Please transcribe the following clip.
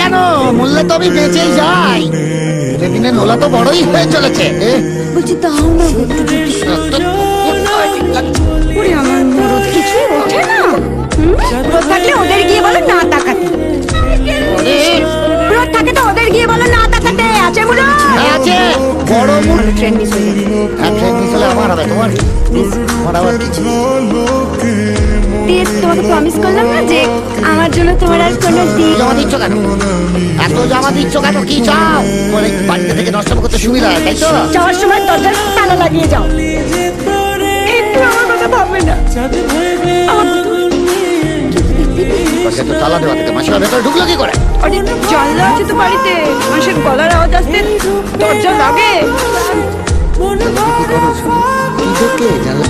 কেন, মূল্যে তো আমি বেঁচেই যাই। ধীরে দিনে নোলা তো বড়ই হয়ে চলেছে। বলছি দাও না ওরে আমার মরদ, কিছুই ওঠে না। রোদ থাকলে ওদের গিয়ে বলো না তাকাতে, রোদ থাকে তো ওদের গিয়ে বলো না তাকাতে। আছে মুলো আছে বড় মুখ। ট্রেন মিস হয়ে যাবে। ট্রেন মিস হলে আমার হবে, তোমার কি? আমার আবার কিছু। দিয়ে তোমাকে প্রমিস করলাম না যে আমার জন্য তোমার আর কোনো দিন। জমা দিচ্ছ কেন? এত জমা দিচ্ছ কেন? কি চাও? মানে বাড়িতে থেকে নষ্ট করতে সুবিধা হয়, তাই তো? যাওয়ার সময় দরজার তালা লাগিয়ে যাও। একটু আমার কথা ভাববে না। দরজায় তো তালা দেওয়া থেকে মাসিমা ভেতরে ঢুকলো কি করে? আরে জানলা আছে তো বাড়িতে, মানুষের গলার আওয়াজ আসতে দরজা লাগে। কি করো? কি দেখলে জানলা